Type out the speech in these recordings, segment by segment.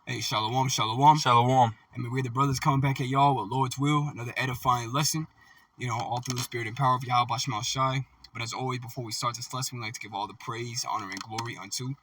Hey, shalom, shalom. Shalom. And we're the brothers coming back at y'all with Lord's will, another edifying lesson, all through the spirit and power of Yahweh Shema Shai. But as always, before we start this lesson, we like to give all the praise, honor, and glory unto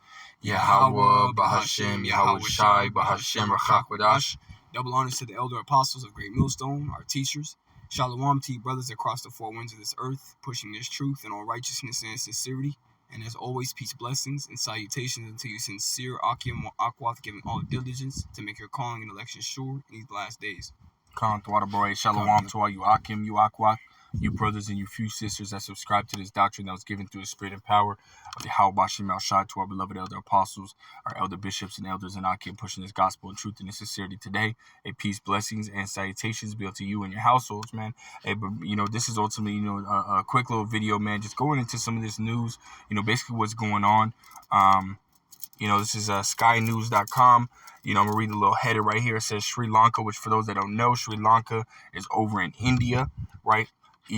Yahweh, Bahashem, Yahweh Shai, Bahashem, Rachakwadash. Double honors to the elder apostles of Great Millstone, our teachers. Shalom to you brothers across the four winds of this earth, pushing this truth in all righteousness and sincerity. And as always, peace, blessings, and salutations unto you sincere Akim Akwath, giving all diligence to make your calling and election sure in these last days. Shalom to all you Akim, you Akwath, you brothers and you few sisters that subscribe to this doctrine that was given through the spirit and power of the Yahweh Shema Shai, to our beloved elder apostles, our elder bishops and elders in Akim, pushing this gospel and truth and sincerity today. A peace, blessings, and salutations be unto you and your households, man. Hey, but this is ultimately, a quick little video, man, just going into some of this news, basically what's going on. This is skynews.com. I'm going to read the little header right here. It says Sri Lanka, which for those that don't know, Sri Lanka is over in India, right? The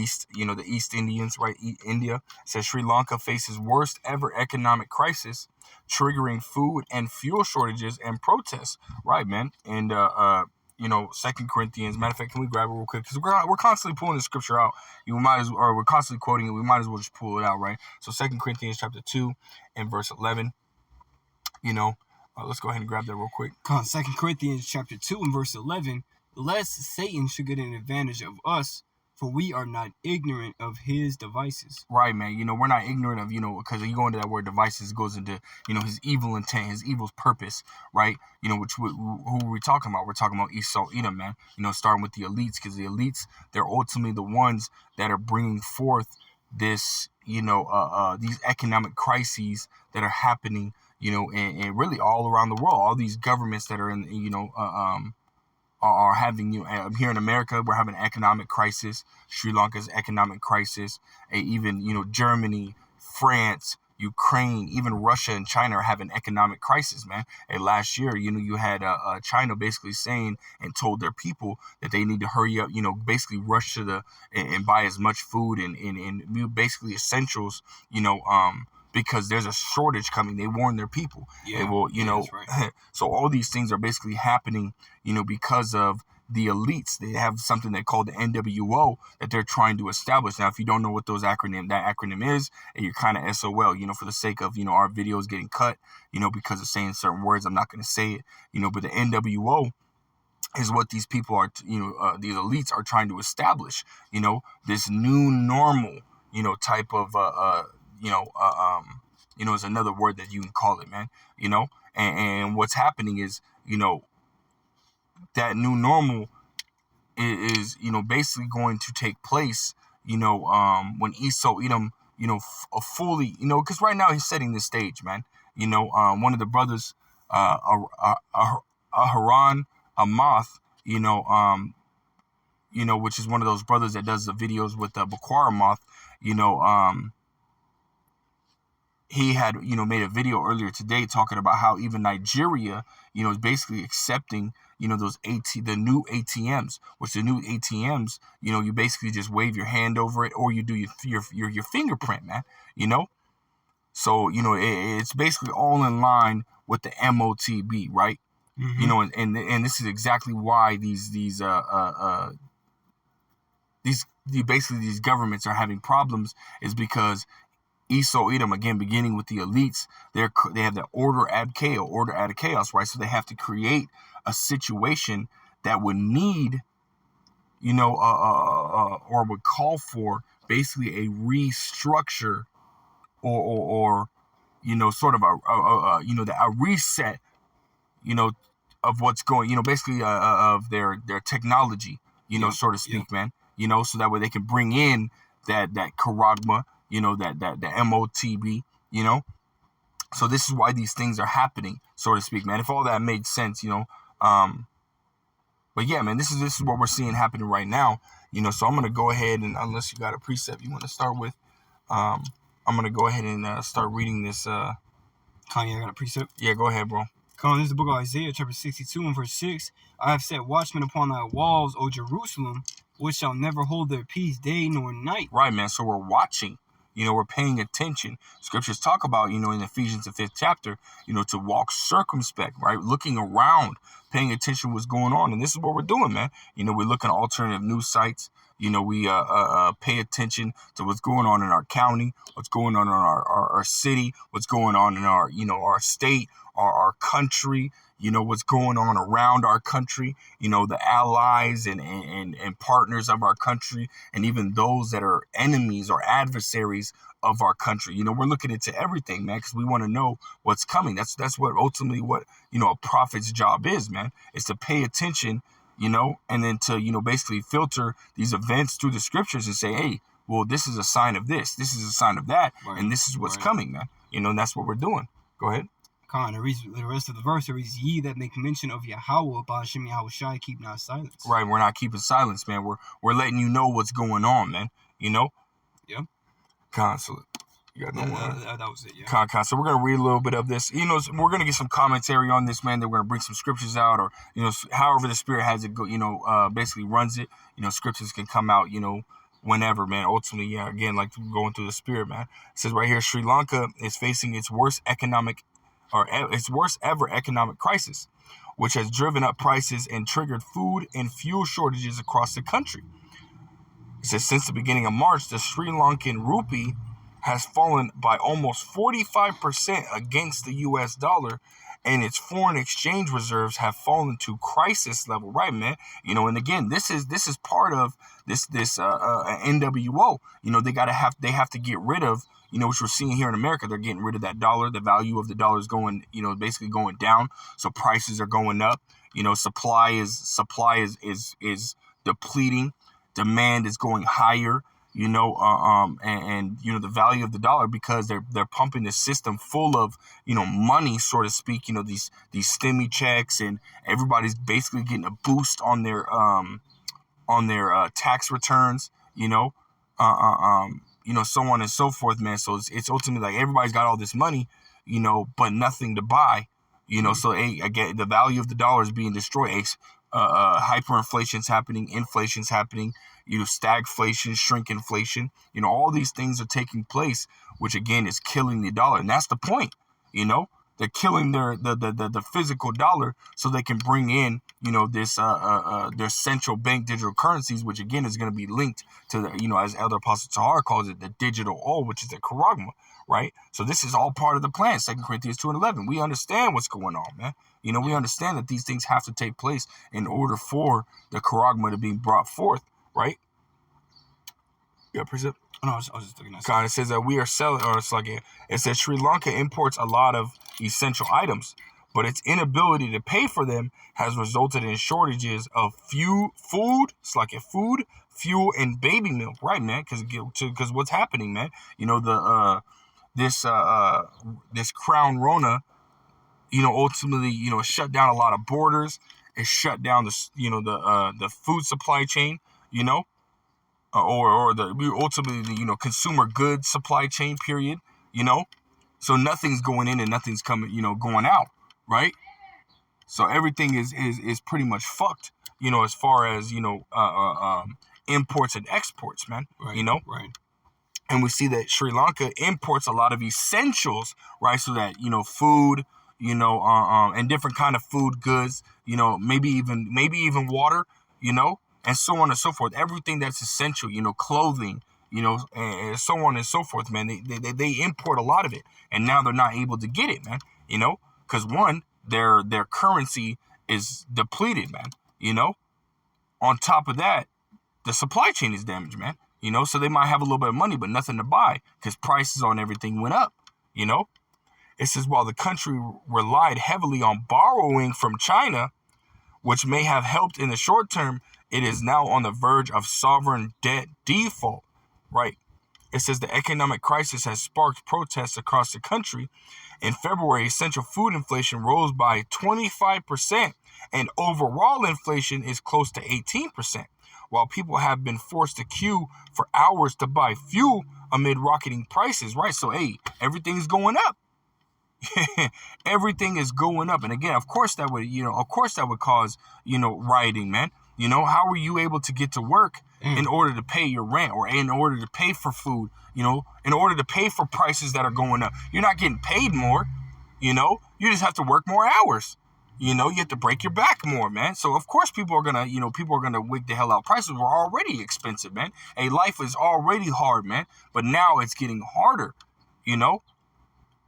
East Indians, right? India. It says Sri Lanka faces worst ever economic crisis, triggering food and fuel shortages and protests, right, man? And, 2 Corinthians. Matter of fact, can we grab it real quick? Because we're constantly pulling the scripture out. We're constantly quoting it. We might as well just pull it out, right? So 2 Corinthians chapter 2 and verse 11. Let's go ahead and grab that real quick. 2 Corinthians chapter 2 and verse 11. Lest Satan should get an advantage of us, for we are not ignorant of his devices. Right, man. We're not ignorant of, because you go into that word devices, it goes into, his evil intent, his evil purpose, right? Who are we talking about? We're talking about Esau-Edom, man. Starting with the elites, because the elites, they're ultimately the ones that are bringing forth this, these economic crises that are happening, and really all around the world. All these governments that are in, are having, here in America, we're having an economic crisis. Sri Lanka's economic crisis. Even, Germany, France, Ukraine, even Russia and China are having economic crisis, man. And last year, you had China basically saying and told their people that they need to hurry up, basically rush to and buy as much food and basically essentials, because there's a shortage coming. They warn their people. Yeah, they will, that's right. So all these things are basically happening, because of the elites. They have something they call the NWO that they're trying to establish. Now, if you don't know what that acronym is, and you're kind of SOL, for the sake of, our videos getting cut, because of saying certain words, I'm not going to say it, but the NWO is what these people are, these elites are trying to establish, this new normal, type of, is another word that you can call it, man, and what's happening is, that new normal is basically going to take place, when Esau-Edom, fully, because right now he's setting the stage, man. One of the brothers, Aharon Amath, which is one of those brothers that does the videos with Bakwara Moth, he had, made a video earlier today talking about how even Nigeria, is basically accepting, the new ATMs, which the new ATMs, you basically just wave your hand over it, or you do your fingerprint, man, So, it's basically all in line with the M.O.T.B, right? Mm-hmm. And this is exactly why these governments are having problems, is because Esau-Edom, again, beginning with the elites, they have the order ad chaos, right? So they have to create a situation that would need, or would call for basically a restructure, or sort of a reset, of what's going, basically of their technology, so to speak, man, so that way they can bring in that charagma, that M.O.T.B, so this is why these things are happening, so to speak, man. If all that made sense, but yeah, man, this is what we're seeing happening right now, so I'm going to go ahead, and unless you got a precept you want to start with, I'm going to go ahead and start reading this. Kanye, I got a precept? Yeah, go ahead, bro. Come on, this is the book of Isaiah, chapter 62 and verse 6. I have set watchmen upon thy walls, O Jerusalem, which shall never hold their peace day nor night. Right, man, so we're watching. We're paying attention. Scriptures talk about, in Ephesians, the 5th chapter, to walk circumspect, right? Looking around, paying attention to what's going on. And this is what we're doing, man. We're looking at alternative news sites. We pay attention to what's going on in our county, what's going on in our city, what's going on in our state, our country, what's going on around our country, the allies and partners of our country, and even those that are enemies or adversaries of our country. We're looking into everything, man, because we want to know what's coming. That's what ultimately what, a prophet's job is, man, is to pay attention, and then to, basically filter these events through the scriptures and say, hey, well, this is a sign of this is a sign of that, right, and this is what's coming, man. And that's what we're doing. Go ahead. Khan, it reads the rest of the verse. It reads, ye that make mention of Yahweh, Ba'ashem Yahushai, keep not silence. Right, we're not keeping silence, man. We're letting you know what's going on, man. Yeah. Khan, so you got no one. That was it, yeah. Khan. So we're going to read a little bit of this. We're going to get some commentary on this, man. That we're going to bring some scriptures out, or, however the Spirit has it go, basically runs it. Scriptures can come out, whenever, man. Ultimately, yeah, again, like going through the Spirit, man. It says right here, Sri Lanka is facing its worst ever economic crisis, which has driven up prices and triggered food and fuel shortages across the country. It says since the beginning of March, the Sri Lankan rupee has fallen by almost 45% against the U.S. dollar, and its foreign exchange reserves have fallen to crisis level. Right, man. And again, this is part of this NWO. They have to get rid of, which we're seeing here in America. They're getting rid of that dollar. The value of the dollar is going, basically going down. So prices are going up. Supply is depleting. Demand is going higher. And the value of the dollar, because they're pumping the system full of, money, so to speak, these stimmy checks, and everybody's basically getting a boost on their tax returns, so on and so forth, man. So it's ultimately like everybody's got all this money, but nothing to buy, so again, the value of the dollar is being destroyed. Hyperinflation's happening, inflation's happening, stagflation, shrinkflation, all these things are taking place, which again is killing the dollar. And that's the point, they're killing the physical dollar so they can bring in, this their central bank digital currencies, which again is going to be linked to the, as Elder Apostle Tahar calls it, the digital oil, which is the charagma, right? So this is all part of the plan. 2 Corinthians 2:11. We understand what's going on, man. We understand that these things have to take place in order for the charagma to be brought forth, right? Yeah, precept. No, I was just looking at God, it says that we are selling, or it's like it says Sri Lanka imports a lot of essential items, but its inability to pay for them has resulted in shortages of food, fuel, and baby milk, right, man? Because what's happening, man? This Crown Rona, ultimately, shut down a lot of borders. It shut down the food supply chain, or ultimately the consumer goods supply chain period, so nothing's going in and nothing's coming, going out, right? So everything is pretty much fucked, as far as imports and exports, man. Right, right. And we see that Sri Lanka imports a lot of essentials, right? So that food, and different kind of food goods, maybe even water, and so on and so forth. Everything that's essential, clothing, and so on and so forth, man. They import a lot of it, and now they're not able to get it, man. Because one, their currency is depleted, man. On top of that, the supply chain is damaged, man. So they might have a little bit of money, but nothing to buy because prices on everything went up. It says while the country relied heavily on borrowing from China, which may have helped in the short term, it is now on the verge of sovereign debt default, right? It says the economic crisis has sparked protests across the country. In February, essential food inflation rose by 25%, and overall inflation is close to 18%, while people have been forced to queue for hours to buy fuel amid rocketing prices, right? So, everything's going up. Everything is going up. And again, of course that would cause, rioting, man. How are you able to get to work in order to pay your rent or in order to pay for food, you know, in order to pay for prices that are going up. You're not getting paid more, you know, you just have to work more hours. You know, you have to break your back more, man. So, of course, people are going to wig the hell out. Prices were already expensive, man. Hey, life is already hard, man. But now it's getting harder, you know.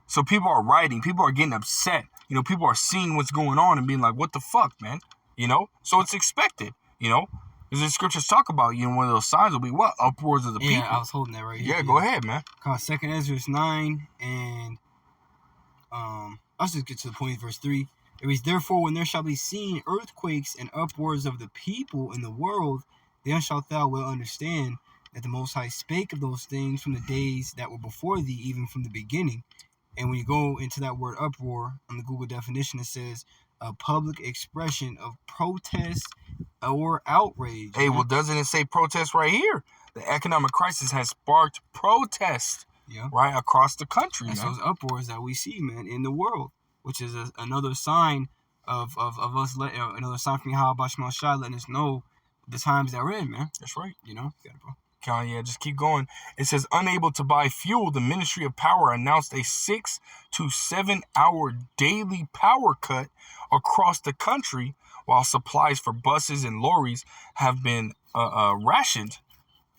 So people are rioting. People are getting upset. You know, people are seeing what's going on and being like, what the fuck, man? You know, so it's expected, you know. As the scriptures talk about, you know, one of those signs will be what? Upwards of the people. Yeah, I was holding that right here. Yeah, go ahead, man. Called 2nd Ezra 9, and I'll just get to the point, verse 3. It reads, therefore, when there shall be seen earthquakes and upwards of the people in the world, then shalt thou well understand that the Most High spake of those things from the days that were before thee, even from the beginning. And when you go into that word uproar, on the Google definition, it says a public expression of protest or outrage. Hey, well, doesn't it say protest right here? The economic crisis has sparked protest, right, across the country, and man. those uproars that we see, man, in the world, which is another sign of us, another sign from Yahweh Bashmal Shai letting us know the times that we're in, man. That's right. You know? Yeah, bro. Yeah, just keep going. It says, unable to buy fuel, the Ministry of Power announced a 6 to 7 hour daily power cut across the country, while supplies for buses and lorries have been rationed.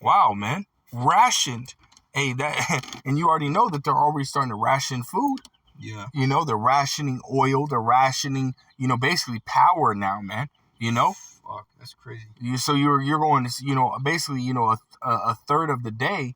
Wow, man. Rationed. Hey, that, and you already know that they're already starting to ration food. Yeah. You know, they're rationing oil. They're rationing, you know, basically power now, man. You know? Fuck, that's crazy. So you're going to, you know, basically, you know, a third of the day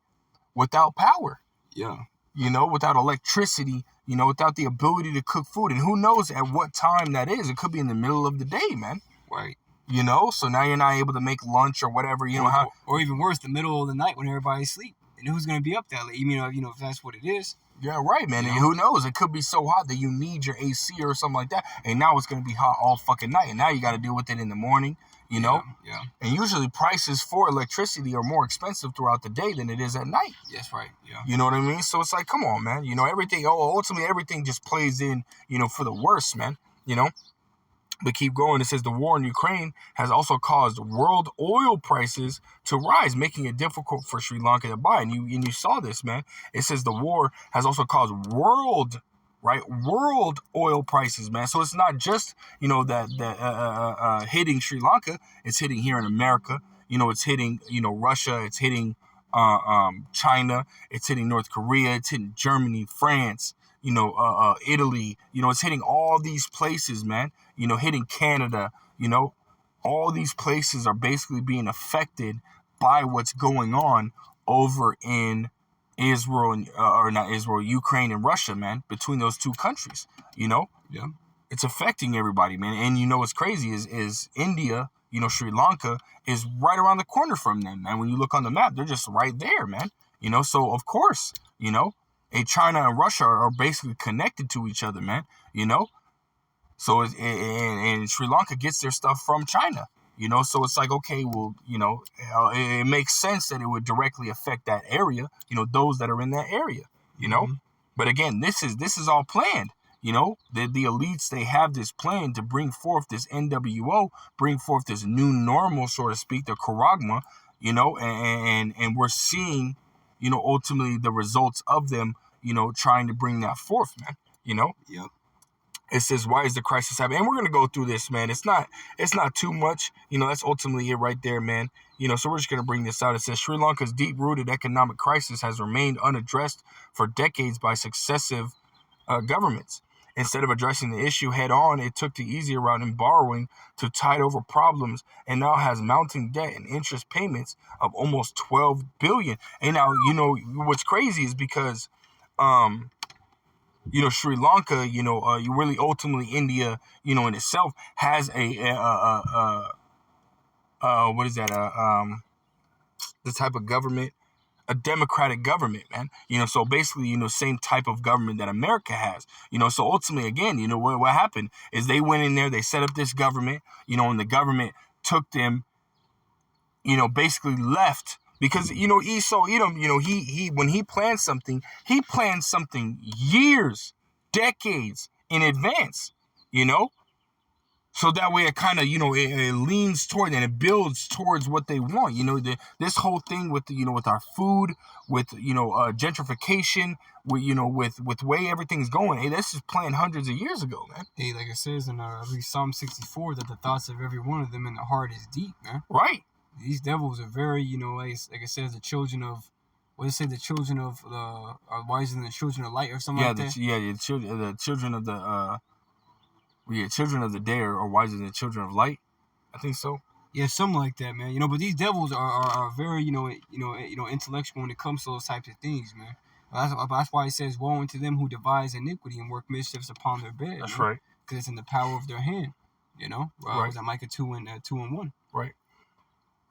without power. Yeah. You know, without electricity, you know, without the ability to cook food. And who knows at what time that is. It could be in the middle of the day, man. Right. You know, so now you're not able to make lunch or whatever, you know. Or even worse, the middle of the night when everybody's asleep. And who's going to be up that late? You know, if that's what it is. Yeah, right, man. And who knows? It could be so hot that you need your AC or something like that. And now it's going to be hot all fucking night. And now you got to deal with it in the morning, you know? Yeah. And usually prices for electricity are more expensive throughout the day than it is at night. That's right, yeah. You know what I mean? So it's like, come on, man. You know, ultimately everything just plays in, you know, for the worst, man. You know? But keep going. It says the war in Ukraine has also caused world oil prices to rise, making it difficult for Sri Lanka to buy. And you saw this, man. It says the war has also caused world oil prices, man. So it's not just, you know, that hitting Sri Lanka. It's hitting here in America. You know, it's hitting, you know, Russia. It's hitting China. It's hitting North Korea. It's hitting Germany, France. You know, Italy. You know, it's hitting all these places, man. You know, hitting Canada, you know, all these places are basically being affected by what's going on over in Israel, or not Israel, Ukraine and Russia, man, between those two countries, you know? Yeah. It's affecting everybody, man. And you know what's crazy is India, you know, Sri Lanka is right around the corner from them, man. When you look on the map, they're just right there, man. You know, so of course, you know, China and Russia are basically connected to each other, man, you know? So, and Sri Lanka gets their stuff from China, you know? So it's like, okay, well, you know, it makes sense that it would directly affect that area, you know, those that are in that area, you know? But again, this is all planned, you know? The elites, they have this plan to bring forth this NWO, bring forth this new normal, so to speak, the Karagma, you know? And we're seeing, you know, ultimately the results of them, you know, trying to bring that forth, man, you know? Yep. It says, why is the crisis happening? And we're going to go through this, man. It's not too much. You know, that's ultimately it right there, man. You know, so we're just going to bring this out. It says, Sri Lanka's deep-rooted economic crisis has remained unaddressed for decades by successive governments. Instead of addressing the issue head-on, it took the easier route in borrowing to tide over problems and now has mounting debt and interest payments of almost $12 billion. And now, you know, what's crazy is because you know, Sri Lanka, you know, you really ultimately India, you know, in itself has what is that? The type of government, a democratic government, man. You know, so basically, you know, same type of government that America has. You know, so ultimately, again, you know, what happened is they went in there, they set up this government, you know, and the government took them, you know, basically left. Because, you know, Esau Edom, you know, he when he plans something years, decades in advance, you know? So that way it kind of, it leans toward and it builds towards what they want. This whole thing with, with our food, with, gentrification, with way everything's going. Hey, this is planned hundreds of years ago, man. Hey, like it says in I believe Psalm 64, that the thoughts of every one of them in the heart is deep, man. Right. These devils are very, like it says, the children of, what does it say, the children of are wiser than the children of light or something like that? The children of the children of the day are wiser than the children of light. I think so. Yeah, something like that, man. But these devils are very, intellectual when it comes to those types of things, man. That's why it says, "Woe unto them who devise iniquity and work mischiefs upon their bed." That's right. Because it's in the power of their hand. Right. Was that Micah 2:1? Right.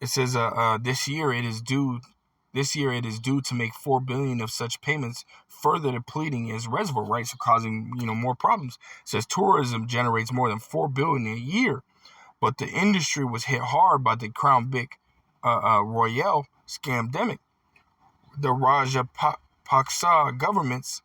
It says, this year it is due to make $4 billion of such payments, further depleting its reservoir rights, causing more problems. It says tourism generates more than $4 billion a year, but the industry was hit hard by the Crown Vic Royale scamdemic. The Rajapaksa government's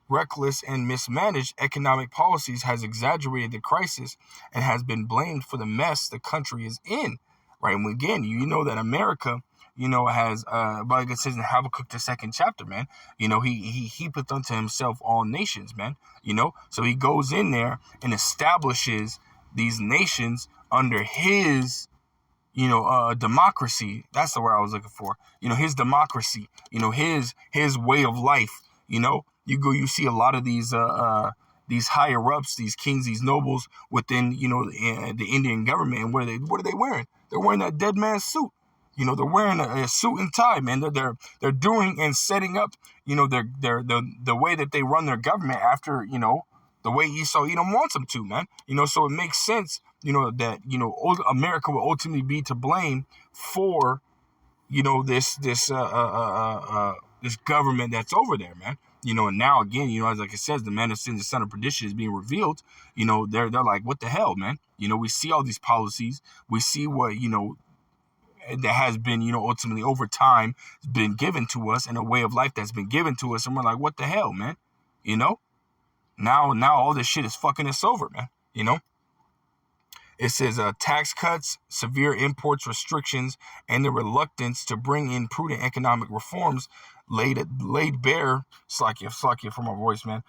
reckless and mismanaged economic policies has exaggerated the crisis and has been blamed for the mess the country is in. Right, and again, that America, has, like it says in Habakkuk the 2nd chapter, man. He heapeth unto himself all nations, man. So he goes in there and establishes these nations under his, democracy. That's the word I was looking for. His democracy. His way of life. You see a lot of these higher ups, these kings, these nobles within, the Indian government. And what are they wearing? They're wearing that dead man's suit. They're wearing a suit and tie, man. They're doing and setting up, the way that they run their government after, the way Esau Edom wants them to, man. So it makes sense, that, America will ultimately be to blame for, this government that's over there, man. And now again, as like it says, the man of sin, the son of perdition is being revealed. They're like, what the hell, man? We see all these policies. We see what, that has been, ultimately over time been given to us, and a way of life that's been given to us. And we're like, what the hell, man? Now all this shit is fucking us over, man. It says tax cuts, severe imports restrictions, and the reluctance to bring in prudent economic reforms laid bare. Slack for my voice, man.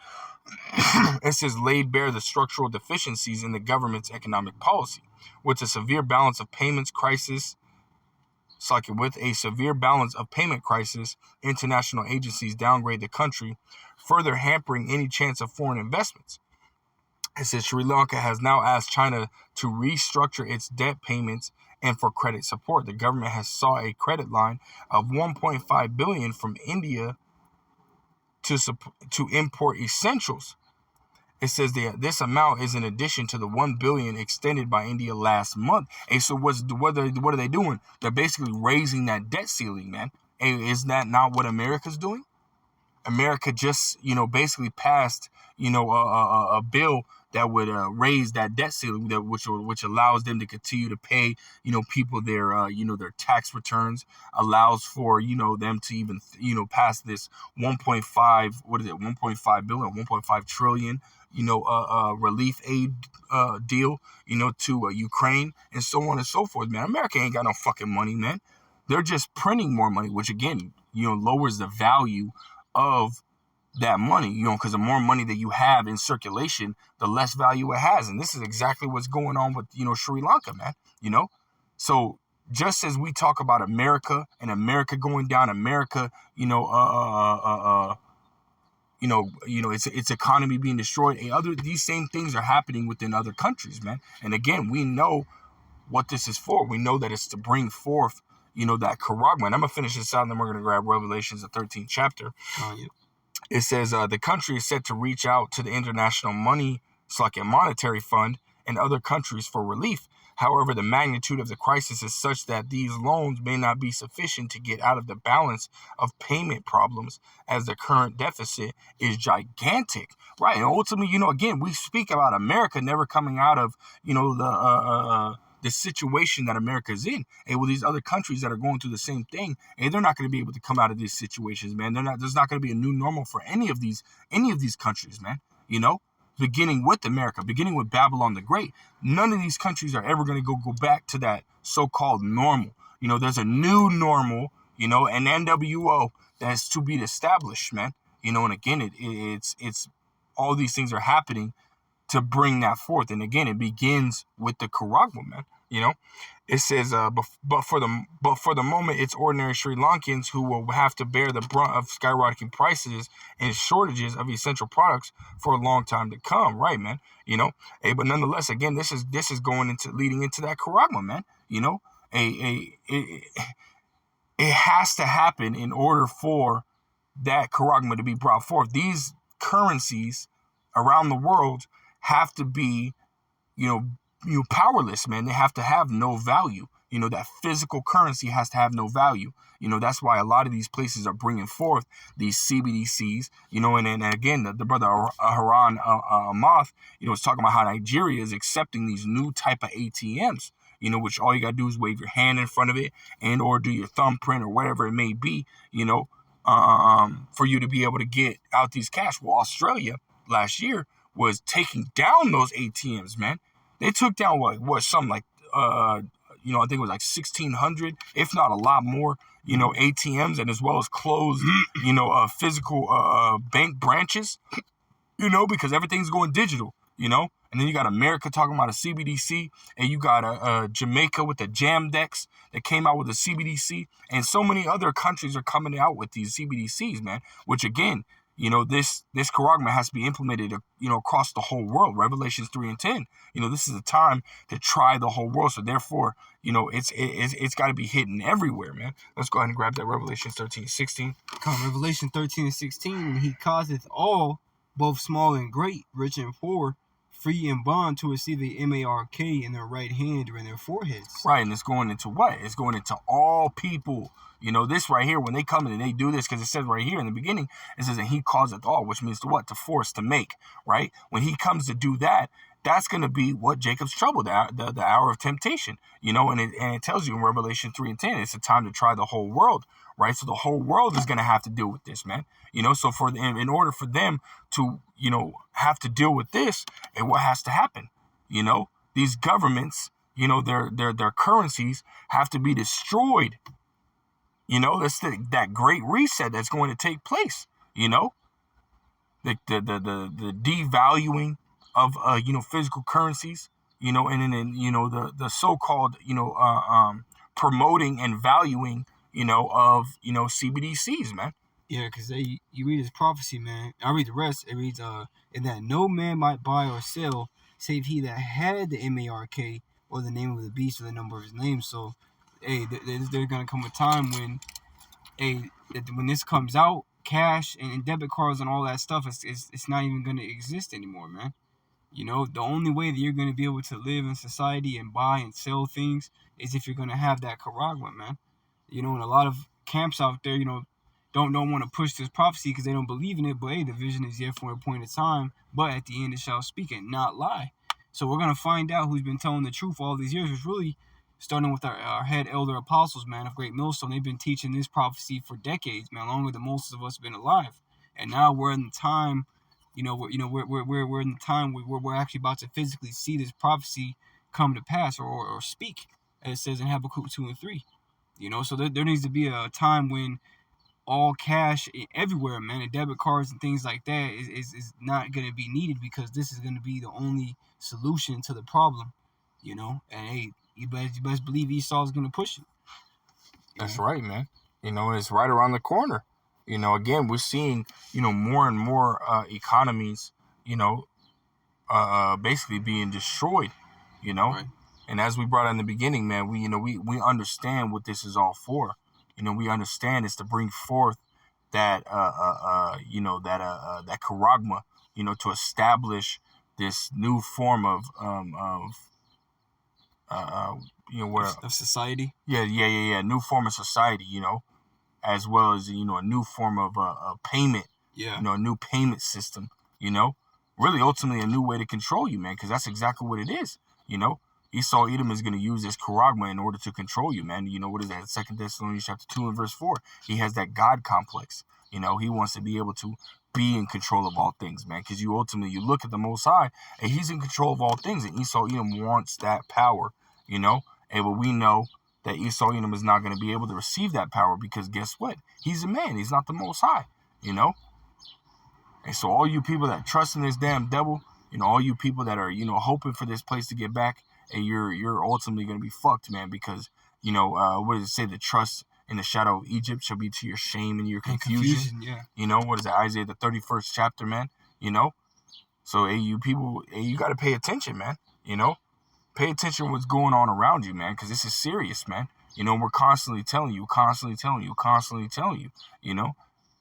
It says laid bare the structural deficiencies in the government's economic policy, with a severe balance of payments crisis. With a severe balance of payment crisis, international agencies downgrade the country, further hampering any chance of foreign investments. It says Sri Lanka has now asked China to restructure its debt payments and for credit support. The government has sought a credit line of $1.5 billion from India to import essentials. It says this amount is in addition to the $1 billion extended by India last month. Hey, so what are they doing? They're basically raising that debt ceiling, man. Hey, is that not what America's doing? America just, basically passed, a bill that would raise that debt ceiling, which allows them to continue to pay, people their tax returns, allows for, them to even, pass this 1.5 billion, 1.5 trillion, relief aid deal, to Ukraine, and so on and so forth, man. America ain't got no fucking money, man. They're just printing more money, which again, lowers the value of that money, because the more money that you have in circulation, the less value it has. And this is exactly what's going on with, Sri Lanka, man. So just as we talk about America and America going down, America, its economy being destroyed, these same things are happening within other countries, man. And again, we know what this is for. We know that it's to bring forth, that corruption. I'm going to finish this out, and then we're going to grab Revelations, the 13th chapter. Yeah. It says the country is set to reach out to the International Monetary Fund and other countries for relief. However, the magnitude of the crisis is such that these loans may not be sufficient to get out of the balance of payment problems, as the current deficit is gigantic. Right. And ultimately, again, we speak about America never coming out of, the situation that America is in. And with these other countries that are going through the same thing, and they're not going to be able to come out of these situations, man. There's not going to be a new normal for any of these countries, man. beginning with America, beginning with Babylon the Great. None of these countries are ever going to go back to that so-called normal. There's a new normal, an NWO that's to be established, man. And again, it's all these things are happening to bring that forth. And again, it begins with the Charagma, man. It says, but for the moment, it's ordinary Sri Lankans who will have to bear the brunt of skyrocketing prices and shortages of essential products for a long time to come, right, man? But nonetheless, again, this is leading into that Charagma, man. It has to happen in order for that Charagma to be brought forth. These currencies around the world have to be, powerless, man. They have to have no value. That physical currency has to have no value. That's why a lot of these places are bringing forth these CBDCs, and again, the brother Haran Amath, was talking about how Nigeria is accepting these new type of ATMs, which all you got to do is wave your hand in front of it and or do your thumbprint or whatever it may be, for you to be able to get out these cash. Well, Australia last year was taking down those ATMs, man. They took down something like, I think it was like 1,600, if not a lot more, ATMs, and as well as closed, physical bank branches, because everything's going digital, And then you got America talking about a CBDC, and you got Jamaica with the Jamdex that came out with a CBDC, and so many other countries are coming out with these CBDCs, man, which again, this Charagma has to be implemented, across the whole world. Revelations 3 and 10. This is a time to try the whole world. So therefore, it's got to be hidden everywhere, man. Let's go ahead and grab that Revelation 13, 16. Revelation 13 and 16. And he causeth all, both small and great, rich and poor, free and bond, to receive a M.A.R.K. in their right hand or in their foreheads. Right, and it's going into what? It's going into all people. This right here, when they come in and they do this, because it says right here in the beginning, it says that he causeth all, which means to what? To force, to make, right? When he comes to do that, that's going to be what Jacob's trouble, the hour of temptation, and it tells you in Revelation 3 and 10, it's a time to try the whole world, right? So the whole world is going to have to deal with this, man. So for them, in order for them to, have to deal with this, and what has to happen, these governments, their currencies have to be destroyed. That's that great reset that's going to take place. The devaluing of physical currencies. And then the so-called promoting and valuing of CBDCs, man. Yeah, because you read his prophecy, man. I read the rest. It reads, and that no man might buy or sell, save he that had the M.A.R.K. or the name of the beast or the number of his name. So, hey, there's gonna come a time when, when this comes out, cash and debit cards and all that stuff, it's not even gonna exist anymore, man. The only way that you're gonna be able to live in society and buy and sell things is if you're gonna have that Charagma, man. And a lot of camps out there, don't want to push this prophecy because they don't believe in it. But hey, the vision is yet for a appointed time. But at the end, it shall speak and not lie. So we're gonna find out who's been telling the truth all these years. It's really starting with our head elder apostles, man, of Great Millstone. They've been teaching this prophecy for decades, man, longer than most of us have been alive. And now we're in the time, we're in the time where we're actually about to physically see this prophecy come to pass or speak, as it says in Habakkuk 2 and 3. So there needs to be a time when all cash everywhere, man, and debit cards and things like that is not going to be needed, because this is going to be the only solution to the problem, and hey, you best believe Esau's going to push it. That's right, man. It's right around the corner. Again, we're seeing, more and more economies, basically being destroyed, Right. And as we brought in the beginning, man, we understand what this is all for. We understand it's to bring forth that that Charagma, to establish this new form of of society. New form of society, as well as a new form of payment. Yeah. A new payment system. Really ultimately a new way to control you, man, because that's exactly what it is. Esau Edom is going to use this Charagma in order to control you, man. What is that? 2 Thessalonians chapter 2 and verse 4. He has that God complex. He wants to be able to be in control of all things, man. Because you ultimately look at the Most High, and He's in control of all things, and Esau Edom wants that power, you know. And but we know that Esau Edom is not going to be able to receive that power because guess what? He's a man. He's not the Most High, you know. And so all you people that trust in this damn devil, you know, all you people that are, you know, hoping for this place to get back, and you're ultimately going to be fucked, man, because, you know, what does it say? The trust in the shadow of Egypt shall be to your shame and your confusion. Yeah. You know, what is it? Isaiah, the 31st chapter, man, you know? So, hey, you people, hey, you got to pay attention, man, you know? Pay attention to what's going on around you, man, because this is serious, man. You know, we're constantly telling you, you know?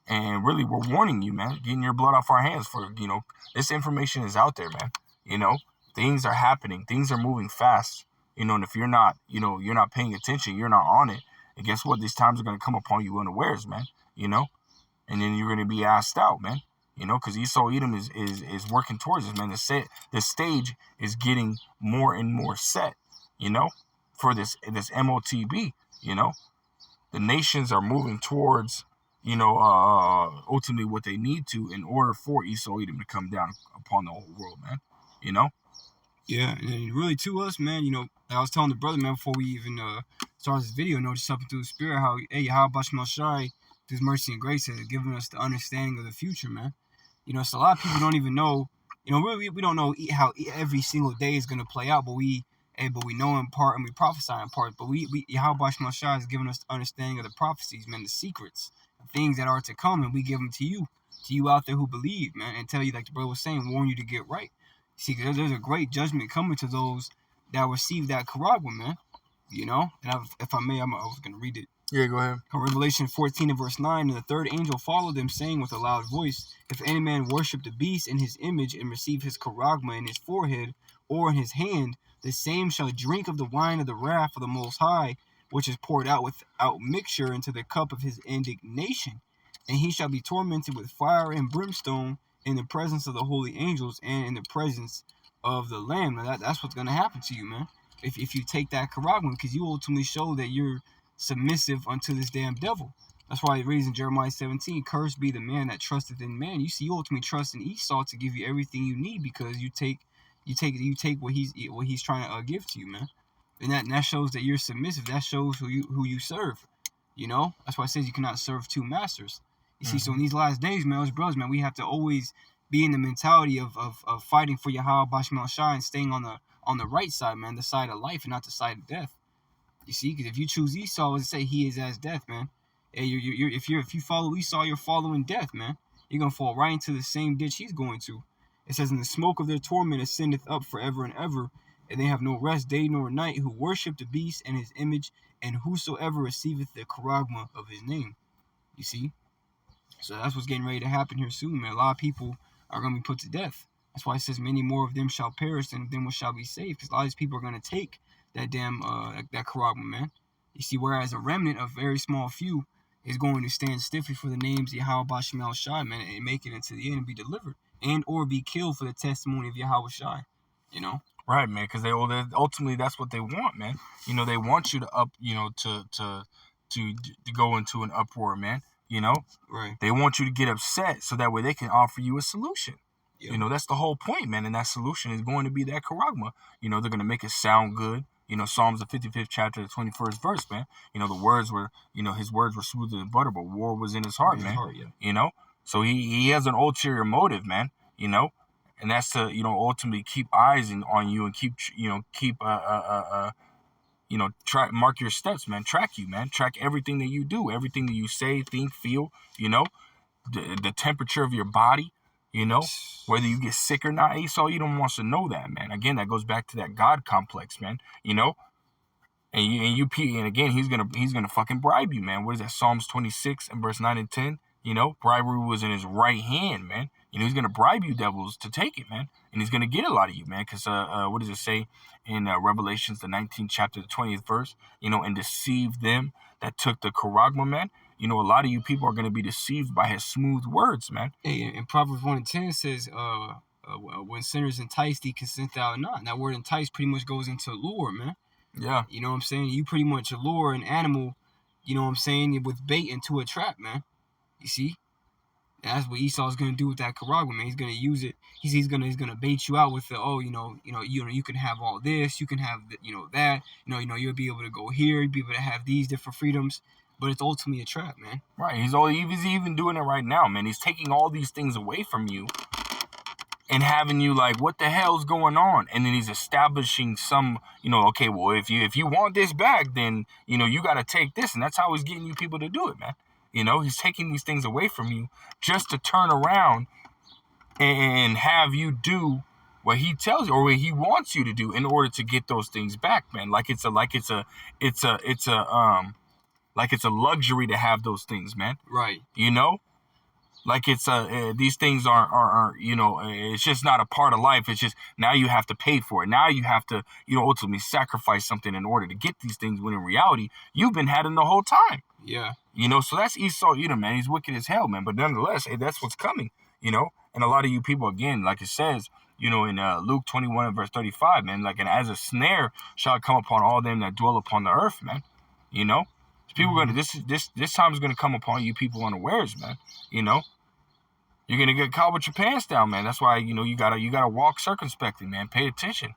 And really, we're warning you, man, getting your blood off our hands for, you know, this information is out there, man. You know, things are happening. Things are moving fast. You know, and if you're not, you know, you're not paying attention, you're not on it. And guess what? These times are going to come upon you unawares, man. You know, and then you're going to be asked out, man. You know, because Esau Edom is working towards this, man. The stage is getting more and more set, you know, for this M.O.T.B, you know. The nations are moving towards, you know, ultimately what they need to in order for Esau Edom to come down upon the whole world, man. You know? Yeah, and really to us, man, you know, I was telling the brother, man, before we even started this video, noticed something through the spirit, how Bashmal Shai, through his mercy and grace, has given us the understanding of the future, man. You know, so a lot of people don't even know, you know, really, we don't know how every single day is going to play out, but we know in part and we prophesy in part. But how Bashmal Shai has given us the understanding of the prophecies, man, the secrets, the things that are to come, and we give them to you out there who believe, man, and tell you, like the brother was saying, warn you to get right. See, there's a great judgment coming to those that receive that charagma, man. You know, and if I may, I was going to read it. Yeah, go ahead. Revelation 14 and verse 9, and the third angel followed them, saying with a loud voice, if any man worship the beast in his image and receive his charagma in his forehead or in his hand, the same shall drink of the wine of the wrath of the Most High, which is poured out without mixture into the cup of his indignation. And he shall be tormented with fire and brimstone in the presence of the holy angels and in the presence of the Lamb. Now that's what's going to happen to you, man. If you take that charagma, because you ultimately show that you're submissive unto this damn devil. That's why it reads in Jeremiah 17, cursed be the man that trusteth in man. You see, you ultimately trust in Esau to give you everything you need because you take what he's trying to give to you, man. And that shows that you're submissive. That shows who you serve. You know, that's why it says you cannot serve two masters. You see, so in these last days, man, us brothers, man, we have to always be in the mentality of fighting for Yahweh Bashmal Shai and staying on the right side, man, the side of life and not the side of death. You see, because if you choose Esau, let's say he is as death, man. Hey, if you follow Esau, you're following death, man. You're gonna fall right into the same ditch he's going to. It says, "In the smoke of their torment ascendeth up forever and ever, and they have no rest day nor night, who worship the beast and his image, and whosoever receiveth the charagma of his name." You see, so that's what's getting ready to happen here soon, man. A lot of people are gonna be put to death. That's why it says, "Many more of them shall perish than of them which shall be saved," because a lot of these people are gonna take that damn that charagma, man. You see, whereas a remnant of very small few is going to stand stiffly for the names of Yahweh Bashmal Shai, man, and make it into the end and be delivered, and or be killed for the testimony of Yahweh Shai. You know, right, man? Because they ultimately that's what they want, man. You know, they want you to to go into an uproar, man. You know, right? They want you to get upset so that way they can offer you a solution. Yep. You know, that's the whole point, man. And that solution is going to be that charagma. You know, they're going to make it sound good. You know, Psalms, the 55th chapter, the 21st verse, man. You know, the words were, you know, his words were smoother than butter, but war was in his heart, man. Yeah. You know, so he has an ulterior motive, man. You know, and that's to, you know, ultimately keep eyes on you and keep mark your steps, man. Track you, man. Track everything that you do, everything that you say, think, feel. You know, the temperature of your body. You know, whether you get sick or not, Esau, you don't want to know that, man. Again, that goes back to that God complex, man. You know, and again, he's gonna fucking bribe you, man. What is that? Psalms 26 and verse 9 and 10. You know, bribery was in his right hand, man. You know, he's gonna bribe you devils to take it, man, and he's gonna get a lot of you, man. Because what does it say in Revelations, the 19th chapter, the 20th verse? You know, and deceive them that took the charagma, man. You know, a lot of you people are going to be deceived by his smooth words, man. Hey, in Proverbs 1 and 10 says, when sinners entice thee, consent thou not. And that word entice pretty much goes into lure, man. Yeah. You know what I'm saying? You pretty much lure an animal, you know what I'm saying, with bait into a trap, man. You see? And that's what Esau's gonna do with that Karagwa, man. He's gonna use it. He's gonna bait you out with the, oh, you can have all this, you can have that, you'll be able to go here, you'll be able to have these different freedoms, but it's ultimately a trap, man. Right. He's even doing it right now, man. He's taking all these things away from you and having you like, what the hell's going on? And then he's establishing some, okay, well, if you want this back, then you got to take this, and that's how he's getting you people to do it, man. He's taking these things away from you just to turn around and have you do what he tells you or what he wants you to do in order to get those things back, man. Like it's a luxury to have those things, man. Right. Like it's these things aren't it's just not a part of life. It's just now you have to pay for it. Now you have to ultimately sacrifice something in order to get these things, when in reality you've been having the whole time. Yeah. So that's Esau, man. He's wicked as hell, man. But nonetheless, hey, that's what's coming, And a lot of you people, again, like it says, in Luke 21 and verse 35, man, like, and as a snare shall come upon all them that dwell upon the earth, man. People are gonna this time is gonna come upon you people unawares, man. You're gonna get caught with your pants down, man. That's why you gotta walk circumspectly, man. Pay attention,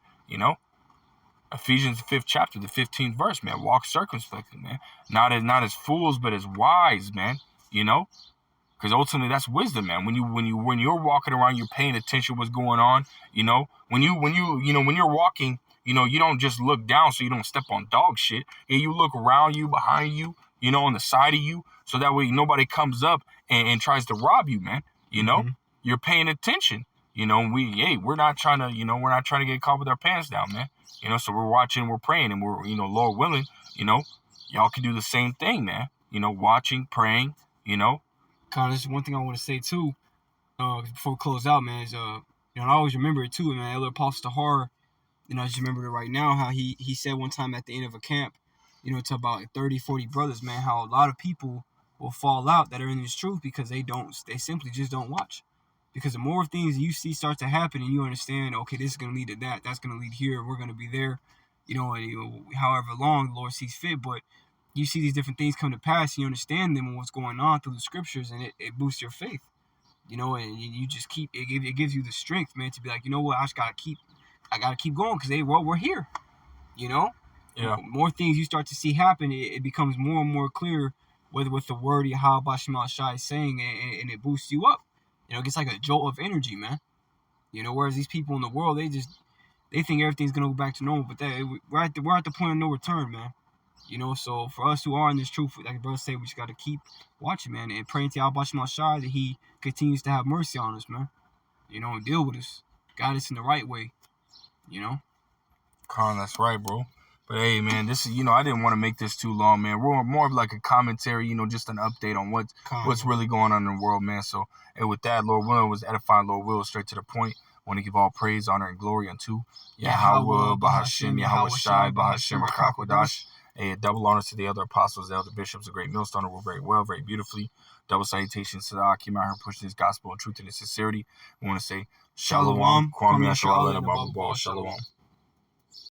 Ephesians 5th chapter, the 15th verse, man. Walk circumspectly, man. Not as fools, but as wise, man. Because ultimately that's wisdom, man. When you're walking around, you're paying attention to what's going on. When you're walking, you don't just look down so you don't step on dog shit. Yeah, you look around you, behind you, on the side of you, so that way nobody comes up and tries to rob you, man. You're paying attention. We're not trying to get caught with our pants down, man. So we're watching, we're praying, and we're, Lord willing, y'all can do the same thing, man. Watching, praying, Kind of, one thing I want to say too, before we close out, man, is I always remember it too, man. Elder Apostle Tahar, I just remembered it right now, how he said one time at the end of a camp, to about 30, 40 brothers, man, how a lot of people will fall out that are in this truth because they simply just don't watch. Because the more things you see start to happen and you understand, okay, this is going to lead to that, that's going to lead here, we're going to be there, however long the Lord sees fit, but you see these different things come to pass, and you understand them and what's going on through the scriptures, and it boosts your faith, and you just keep, it gives you the strength, man, to be like, what, I gotta keep going, because we're here, Yeah. More things you start to see happen, it becomes more and more clear whether with the word Yahweh Shema Shai is saying, and it boosts you up. It gets like a jolt of energy, man. Whereas these people in the world, they think everything's gonna go back to normal, but we're at the point of no return, man. So for us who are in this truth, like the brother said, we just gotta keep watching, man, and praying to Yahweh Shema Shai that He continues to have mercy on us, man. And deal with us, guide us in the right way. Con, that's right, bro. But hey, man, this is, I didn't want to make this too long, man. We're more of like a commentary, just an update on what's really going on in the world, man. So, and with that, Lord willing, was edifying, Lord will, straight to the point. I want to give all praise, honor, and glory unto Yahweh, Bahashim, Yahweh Shai, Bahashim, Rakakwadash. A double honors to the other apostles, the elder bishops, the great millstone, who were very well, very beautifully. Double salutations to the Akim out here pushing his gospel and truth and sincerity. We want to say, Shalom, Kwame, Shalom, Shalom.